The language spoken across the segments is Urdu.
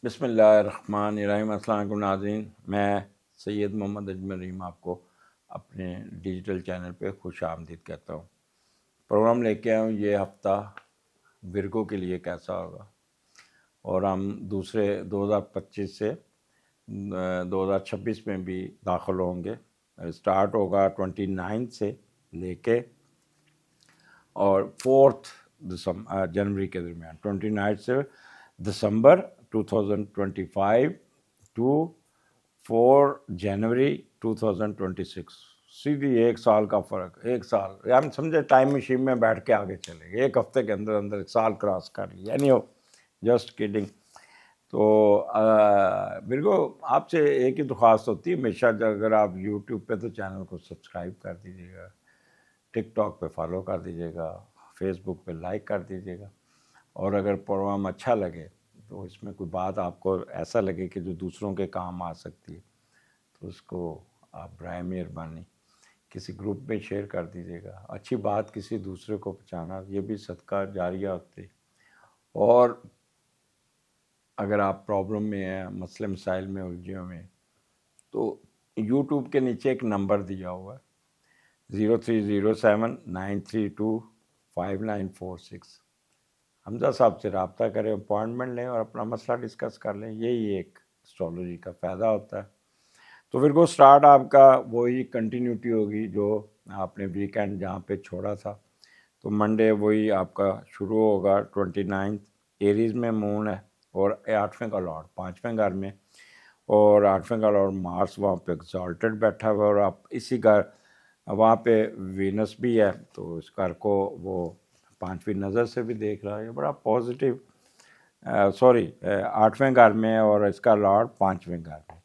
بسم اللہ الرحمن الرحیم۔ السلام علیکم ناظرین، میں سید محمد اجمل رحیم آپ کو اپنے ڈیجیٹل چینل پہ خوش آمدید کہتا ہوں۔ پروگرام لے کے آیا ہوں یہ ہفتہ ورگو کے لیے کیسا ہوگا، اور ہم دوسرے 2025 سے 2026 میں بھی داخل ہوں گے۔ اسٹارٹ ہوگا 29 سے لے کے اور 4 جنوری کے درمیان، 29 سے دسمبر 2025 ٹو 4 جنوری 2026، سیدھی 1 سال کا فرق۔ 1 سال ہم سمجھے ٹائم مشین میں بیٹھ کے آگے چلے گئے، 1 ہفتے کے اندر 1 سال کراس کر لیا، یعنی جسٹ کڈنگ۔ تو ورگو آپ سے ایک ہی درخواست ہوتی ہے ہمیشہ، اگر آپ یوٹیوب پہ تو چینل کو سبسکرائب کر دیجیے گا، ٹک ٹاک پہ فالو کر دیجیے گا، فیس بک پہ لائک کر دیجیے گا، اور اگر پروگرام اچھا لگے تو اس میں کوئی بات آپ کو ایسا لگے کہ جو دوسروں کے کام آ سکتی ہے تو اس کو آپ برائے مہربانی کسی گروپ میں شیئر کر دیجیے گا۔ اچھی بات کسی دوسرے کو پہنچانا یہ بھی صدقہ جاریہ ہوتی۔ اور اگر آپ پرابلم میں ہیں، مسئلے مسائل میں الجھے ہوئے ہیں، تو یوٹیوب کے نیچے ایک نمبر دیا ہوا ہے 030793254946۔ حمزہ صاحب سے رابطہ کریں، اپوائنٹمنٹ لیں اور اپنا مسئلہ ڈسکس کر لیں۔ یہی ایک اسٹرالوجی کا فائدہ ہوتا ہے۔ تو پھر وہ سٹارٹ آپ کا وہی کنٹینیوٹی ہوگی جو آپ نے ویکینڈ جہاں پہ چھوڑا تھا، تو منڈے وہی آپ کا شروع ہوگا 29۔ ایریز میں مون ہے اور 8ویں کا لارڈ 5ویں گھر میں، اور 8ویں کا لارڈ مارس وہاں پہ ایگزالٹڈ بیٹھا ہوا ہے، اور آپ اسی گھر وہاں پہ وینس بھی ہے، تو اس گھر کو وہ 5ویں نظر سے بھی دیکھ رہا ہے، بڑا پازیٹیو۔ 8ویں گھر میں، اور اس کا لارڈ 5ویں گھر میں،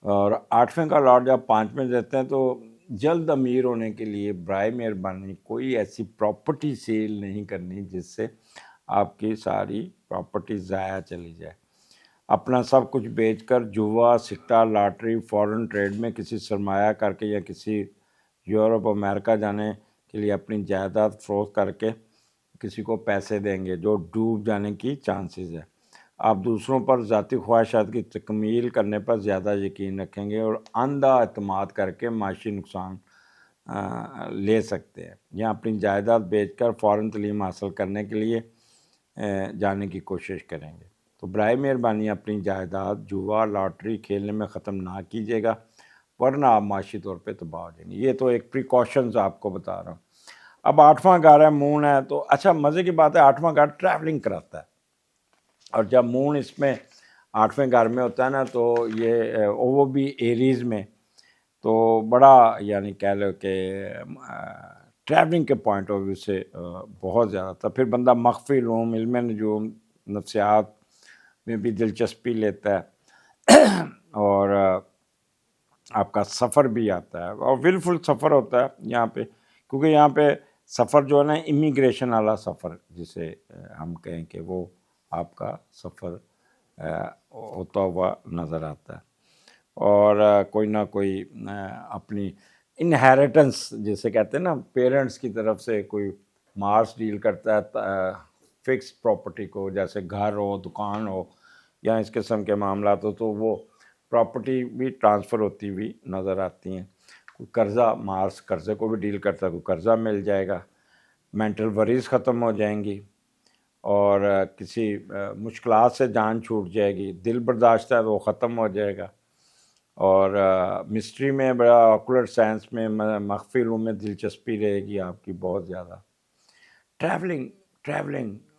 اور 8ویں کا لارڈ جب 5ویں دیتے ہیں تو جلد امیر ہونے کے لیے برائے مہربانی کوئی ایسی پراپرٹی سیل نہیں کرنی جس سے آپ کی ساری پراپرٹی ضائع چلی جائے۔ اپنا سب کچھ بیچ کر جوا، سکہ، لاٹری، فورن ٹریڈ میں کسی سرمایہ کر کے، یا کسی یورپ امریکہ جانے کے لیے اپنی جائیداد فروخت کر کے کسی کو پیسے دیں گے جو ڈوب جانے کی چانسز ہے۔ آپ دوسروں پر ذاتی خواہشات کی تکمیل کرنے پر زیادہ یقین رکھیں گے اور اندھا اعتماد کر کے معاشی نقصان لے سکتے ہیں، یا اپنی جائیداد بیچ کر فوراً تعلیم حاصل کرنے کے لیے جانے کی کوشش کریں گے۔ تو برائے مہربانی اپنی جائیداد جوا لاٹری کھیلنے میں ختم نہ کیجیے گا، ورنہ آپ معاشی طور پہ تباہ ہو جائیں گے۔ یہ تو ایک پریکاشنز آپ کو بتا رہا ہوں۔ اب 8واں گھر ہے، مون ہے، تو اچھا مزے کی بات ہے 8واں گھر ٹریولنگ کراتا ہے، اور جب مون اس میں 8ویں گھر میں ہوتا ہے نا، تو یہ وہ بھی ایریز میں، تو بڑا یعنی کہہ لو کہ ٹریولنگ کے پوائنٹ آف ویو سے بہت زیادہ تھا۔ پھر بندہ مخفی علوم، علم نجوم، نفسیات میں بھی دلچسپی لیتا ہے، اور آپ کا سفر بھی آتا ہے، اور ولفل سفر ہوتا ہے یہاں پہ، کیونکہ یہاں پہ سفر جو ہے نا امیگریشن والا سفر جسے ہم کہیں کہ وہ آپ کا سفر ہوتا ہوا نظر آتا ہے، اور کوئی نہ کوئی اپنی انہیریٹنس جسے کہتے ہیں نا، پیرنٹس کی طرف سے کوئی مارس ڈیل کرتا ہے فکس پراپرٹی کو، جیسے گھر ہو، دکان ہو، یا اس قسم کے معاملات ہو، تو وہ پراپرٹی بھی ٹرانسفر ہوتی ہوئی نظر آتی ہیں۔ کوئی قرضہ، مارس قرضے کو بھی ڈیل کرتا ہے، کوئی قرضہ مل جائے گا، مینٹل وریز ختم ہو جائیں گی، اور کسی مشکلات سے جان چھوٹ جائے گی، دل برداشت ہے تو وہ ختم ہو جائے گا، اور مسٹری میں بڑا آکولر سائنس میں، مخفی علوم میں دلچسپی رہے گی آپ کی بہت زیادہ۔ ٹریولنگ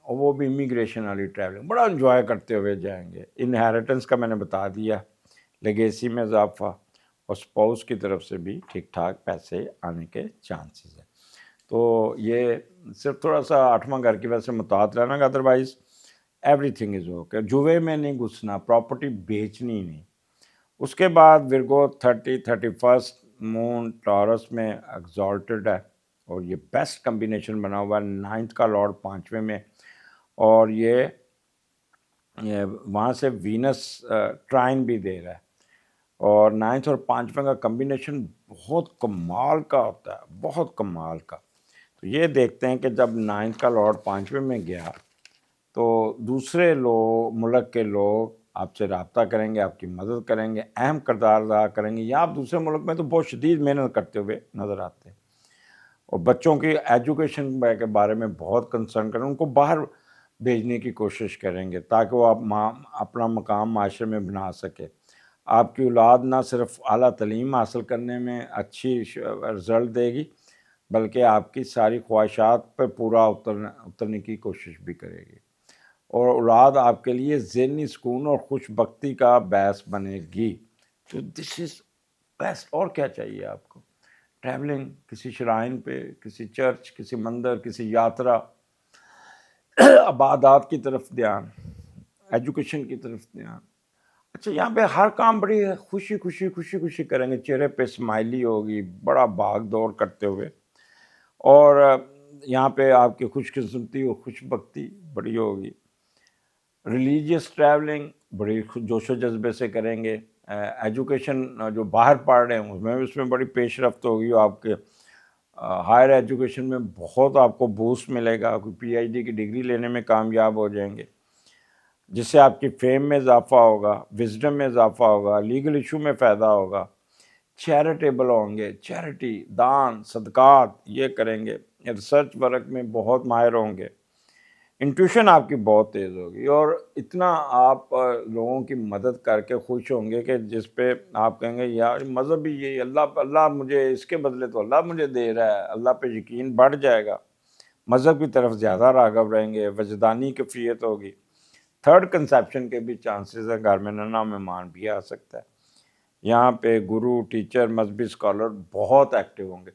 اور وہ بھی امیگریشن والی ٹریولنگ بڑا انجوائے کرتے ہوئے جائیں گے۔ انہیریٹنس کا میں نے بتا دیا، لیگیسی میں اضافہ، اور سپاؤس کی طرف سے بھی ٹھیک ٹھاک پیسے آنے کے چانسز ہیں۔ تو یہ صرف تھوڑا سا 8واں گھر کی وجہ سے متعلق رہنا گا، otherwise everything is okay. جوئے میں نہیں گھسنا، پراپرٹی بیچنی نہیں۔ اس کے بعد ورگو 31 مون ٹارس میں ایگزالٹڈ ہے، اور یہ بیسٹ کمبینیشن بنا ہوا ہے، 9 کا لارڈ 5ویں میں، اور یہ وہاں سے وینس ٹرائن بھی دے رہا ہے، اور 9 اور 5ویں کا کمبینیشن بہت کمال کا ہوتا ہے، بہت کمال کا۔ تو یہ دیکھتے ہیں کہ جب 9 کا لارڈ 5ویں میں گیا تو دوسرے ملک کے لوگ آپ سے رابطہ کریں گے، آپ کی مدد کریں گے، اہم کردار ادا کریں گے، یا آپ دوسرے ملک میں تو بہت شدید محنت کرتے ہوئے نظر آتے ہیں، اور بچوں کی ایجوکیشن کے بارے میں بہت کنسرن کریں، ان کو باہر بھیجنے کی کوشش کریں گے تاکہ وہ اپنا مقام معاشرے میں بنا سکے۔ آپ کی اولاد نہ صرف اعلیٰ تعلیم حاصل کرنے میں اچھی رزلٹ دے گی، بلکہ آپ کی ساری خواہشات پر پورا اترنے کی کوشش بھی کرے گی، اور اولاد آپ کے لیے ذہنی سکون اور خوش بختی کا باعث بنے گی۔ تو دس از بیسٹ، اور کیا چاہیے آپ کو؟ ٹریولنگ، کسی شرائن پہ، کسی چرچ، کسی مندر، کسی یاترا، عبادات کی طرف دھیان، ایجوکیشن کی طرف دھیان۔ اچھا، یہاں پہ ہر کام بڑی خوشی خوشی خوشی خوشی کریں گے، چہرے پہ اسمائلی ہوگی، بڑا بھاگ دوڑ کرتے ہوئے، اور یہاں پہ آپ کی خوش قسمتی اور خوش بختی بڑی ہوگی۔ ریلیجیس ٹریولنگ بڑی جوش و جذبے سے کریں گے۔ ایجوکیشن جو باہر پڑھ رہے ہیں اس میں بڑی پیش رفت ہوگی، آپ کے ہائر ایجوکیشن میں بہت آپ کو بوسٹ ملے گا، کوئی پی ایچ ڈی کی ڈگری لینے میں کامیاب ہو جائیں گے، جس سے آپ کی فیم میں اضافہ ہوگا، وزڈم میں اضافہ ہوگا، لیگل ایشو میں فائدہ ہوگا، چیریٹیبل ہوں گے، چیریٹی، دان، صدقات یہ کریں گے، ریسرچ ورک میں بہت ماہر ہوں گے، انٹیوشن آپ کی بہت تیز ہوگی، اور اتنا آپ لوگوں کی مدد کر کے خوش ہوں گے کہ جس پہ آپ کہیں گے یار مذہب ہی یہی، اللہ مجھے اس کے بدلے تو اللہ مجھے دے رہا ہے، اللہ پہ یقین بڑھ جائے گا، مذہب کی طرف زیادہ راغب رہیں گے، وجدانی کیفیت ہوگی۔ تھرڈ کنسیپشن کے بھی چانسز ہیں، گھر میں ننا مہمان بھی آ سکتا ہے۔ یہاں پہ گرو، ٹیچر، مذہبی اسکالر بہت ایکٹیو ہوں گے۔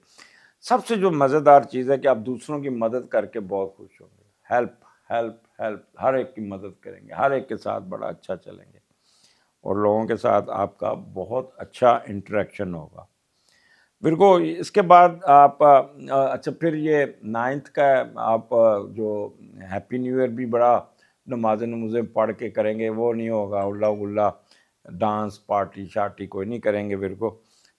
سب سے جو مزیدار چیز ہے کہ آپ دوسروں کی مدد کر کے بہت خوش ہوں گے، ہیلپ ہیلپ ہیلپ، ہر ایک کی مدد کریں گے، ہر ایک کے ساتھ بڑا اچھا چلیں گے، اور لوگوں کے ساتھ آپ کا بہت اچھا انٹریکشن ہوگا۔ ورگو، اس کے بعد آپ اچھا پھر یہ 9th کا آپ جو ہیپی نیو ایئر بھی بڑا نمازیں پڑھ کے کریں گے، وہ نہیں ہوگا، اللہ گلا ڈانس پارٹی شارٹی کوئی نہیں کریں گے، ورگو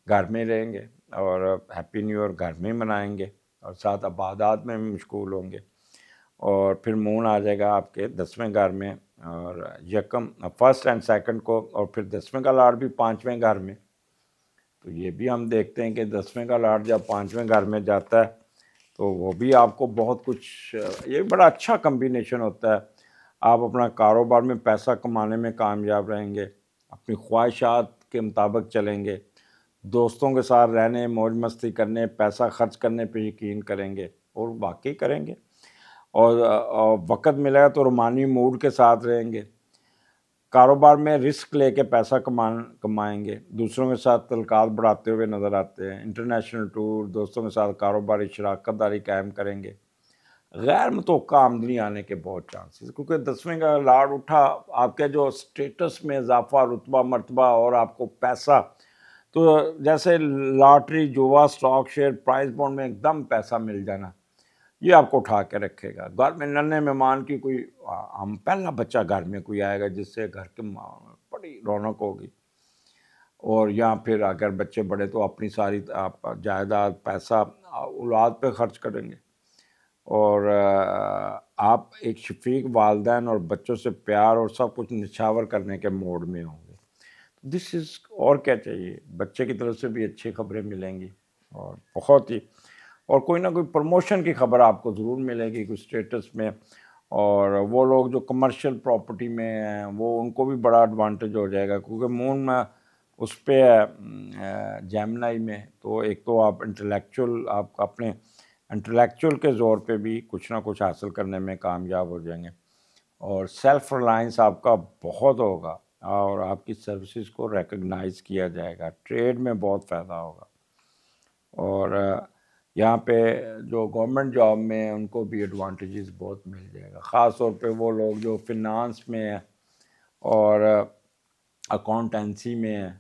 گھر میں رہیں گے، اور ہیپی نیو ایئر گھر میں منائیں گے، اور ساتھ عبادات میں بھی مشغول ہوں گے، اور پھر مون آ جائے گا آپ کے 10ویں گھر میں، اور یکم فرسٹ اینڈ سیکنڈ کو، اور پھر 10ویں کا لاڈ بھی 5ویں گھر میں۔ تو یہ بھی ہم دیکھتے ہیں کہ 10ویں کا لاڈ جب 5ویں گھر میں جاتا ہے تو وہ بھی آپ کو بہت کچھ، یہ بڑا اچھا کمبینیشن ہوتا ہے۔ آپ اپنا کاروبار میں پیسہ کمانے میں کامیاب رہیں گے، اپنی خواہشات کے مطابق چلیں گے، دوستوں کے ساتھ رہنے، موج مستی کرنے، پیسہ خرچ کرنے پہ یقین کریں گے، اور واقعی کریں گے، اور وقت ملے گا تو رومانی موڈ کے ساتھ رہیں گے، کاروبار میں رسک لے کے پیسہ کمائیں گے، دوسروں کے ساتھ تعلقات بڑھاتے ہوئے نظر آتے ہیں، انٹرنیشنل ٹور، دوستوں کے ساتھ کاروباری شراکت داری قائم کریں گے، غیر متوقع آمدنی آنے کے بہت چانسز، کیونکہ 10ویں کا لاڈ اٹھا، آپ کے جو سٹیٹس میں اضافہ، رتبہ مرتبہ، اور آپ کو پیسہ، تو جیسے لاٹری، جوا، سٹاک شیئر، پرائز بانڈ میں ایک دم پیسہ مل جانا، یہ آپ کو اٹھا کے رکھے گا۔ گھر میں ننے مہمان کی کوئی، ہم پہلا بچہ گھر میں کوئی آئے گا جس سے گھر کے بڑی رونق ہوگی، اور یہاں پھر اگر بچے بڑے تو اپنی ساری آپ جائیداد، پیسہ اولاد پہ خرچ کریں گے، اور آپ ایک شفیق والدین اور بچوں سے پیار اور سب کچھ نچھاور کرنے کے موڈ میں ہوں گے۔ دس از، اور کیا چاہیے؟ بچے کی طرف سے بھی اچھی خبریں ملیں گی، اور بہت ہی، اور کوئی نہ کوئی پروموشن کی خبر آپ کو ضرور ملے گی کوئی اسٹیٹس میں، اور وہ لوگ جو کمرشل پراپرٹی میں ہیں وہ ان کو بھی بڑا ایڈوانٹیج ہو جائے گا، کیونکہ مون میں اس پہ جیمنائی میں، تو ایک تو آپ انٹلیکچول، آپ اپنے انٹلیکچول کے زور پہ بھی کچھ نہ کچھ حاصل کرنے میں کامیاب ہو جائیں گے، اور سیلف ریلائنس آپ کا بہت ہوگا، اور آپ کی سروسز کو ریکگنائز کیا جائے گا، ٹریڈ میں بہت فائدہ ہوگا، اور یہاں پہ جو گورنمنٹ جاب میں ہیں ان کو بھی ایڈوانٹیجز بہت مل جائے گا، خاص طور پہ وہ لوگ جو فنانس میں ہیں، اور اکاؤنٹنسی میں ہیں،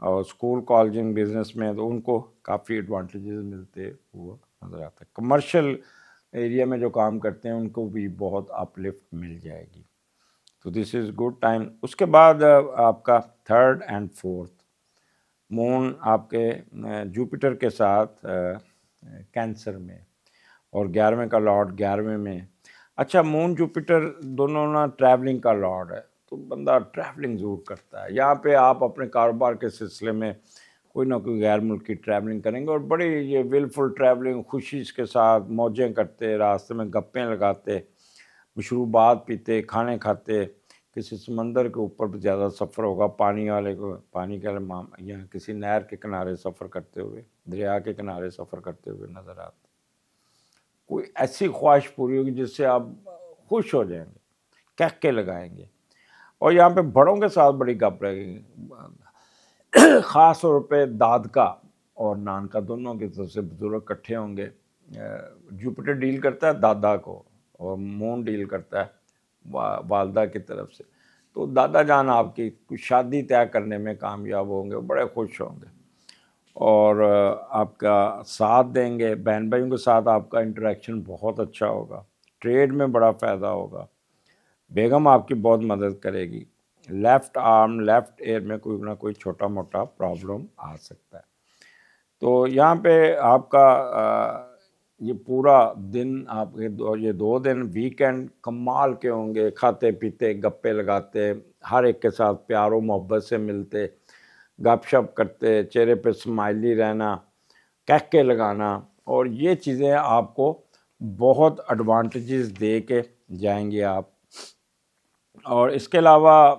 اور اسکول کالجنگ بزنس میں، تو ان کو کافی ایڈوانٹیجز ملتے ہوئے نظر آتا ہے۔ کمرشل ایریا میں جو کام کرتے ہیں ان کو بھی بہت اپ لفٹ مل جائے گی، تو دس از گڈ ٹائم۔ اس کے بعد آپ کا 3rd and 4th مون آپ کے جوپیٹر کے ساتھ کینسر میں، اور 11ویں کا لارڈ 11ویں میں۔ اچھا، مون جوپیٹر دونوں نا ٹریولنگ کا لارڈ ہے، تو بندہ ٹریولنگ ضرور کرتا ہے. یہاں پہ آپ اپنے کاروبار کے سلسلے میں کوئی نہ کوئی غیر ملکی ٹریولنگ کریں گے، اور بڑی یہ ویلفل ٹریولنگ، خوشی کے ساتھ موجیں کرتے، راستے میں گپیں لگاتے، مشروبات پیتے، کھانے کھاتے. کسی سمندر کے اوپر بھی زیادہ سفر ہوگا، پانی کے یا کسی نہر کے کنارے سفر کرتے ہوئے، دریا کے کنارے سفر کرتے ہوئے نظر آتے. کوئی ایسی خواہش پوری ہوگی جس سے آپ خوش ہو جائیں گے، کہکے لگائیں گے. اور یہاں پہ بڑوں کے ساتھ بڑی گپ رہے گی، خاص طور پہ داد کا اور نان کا دونوں کی طرف سے بزرگ اکٹھے ہوں گے. جوپیٹر ڈیل کرتا ہے دادا کو اور مون ڈیل کرتا ہے والدہ کی طرف سے. تو دادا جان آپ کی کچھ شادی طے کرنے میں کامیاب ہوں گے، بڑے خوش ہوں گے اور آپ کا ساتھ دیں گے. بہن بھائیوں کے ساتھ آپ کا انٹریکشن بہت اچھا ہوگا، ٹریڈ میں بڑا فائدہ ہوگا. بیگم آپ کی بہت مدد کرے گی. لیفٹ آرم لیفٹ ایئر میں کوئی نہ کوئی چھوٹا موٹا پرابلم آ سکتا ہے. تو یہاں پہ آپ کا یہ پورا دن، آپ کے یہ 2 دن ویکینڈ کمال کے ہوں گے. کھاتے پیتے، گپے لگاتے، ہر ایک کے ساتھ پیار و محبت سے ملتے، گپ شپ کرتے، چہرے پہ اسمائلی رہنا، کہکے لگانا. اور یہ چیزیں آپ کو بہت ایڈوانٹیجز دے کے جائیں گے آپ. اور اس کے علاوہ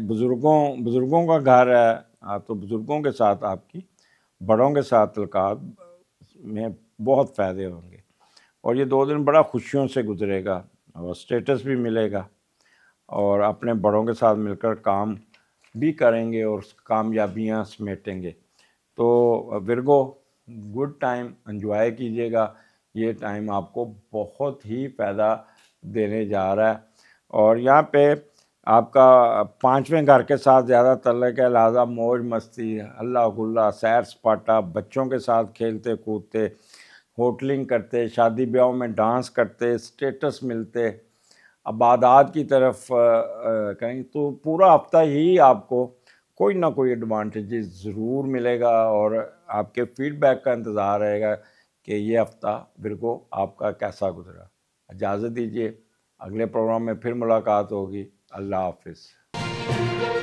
بزرگوں کا گھر ہے، تو بزرگوں کے ساتھ آپ کی، بڑوں کے ساتھ تعلقات میں بہت فائدے ہوں گے. اور یہ 2 دن بڑا خوشیوں سے گزرے گا اور اسٹیٹس بھی ملے گا، اور اپنے بڑوں کے ساتھ مل کر کام بھی کریں گے اور کامیابیاں سمیٹیں گے. تو ورگو، گڈ ٹائم انجوائے کیجیے گا. یہ ٹائم آپ کو بہت ہی فائدہ دینے جا رہا ہے. اور یہاں پہ آپ کا 5ویں گھر کے ساتھ زیادہ تعلق ہے، لہٰذا موج مستی، اللہ گلا، سیر سپاٹا، بچوں کے ساتھ کھیلتے کودتے، ہوٹلنگ کرتے، شادی بیاہوں میں ڈانس کرتے، اسٹیٹس ملتے، عبادات کی طرف کہیں. تو پورا ہفتہ ہی آپ کو کوئی نہ کوئی ایڈوانٹیجز ضرور ملے گا، اور آپ کے فیڈ بیک کا انتظار رہے گا کہ یہ ہفتہ ورگو آپ کا کیسا گزرا. اجازت دیجیے، اگلے پروگرام میں پھر ملاقات ہوگی. اللہ حافظ.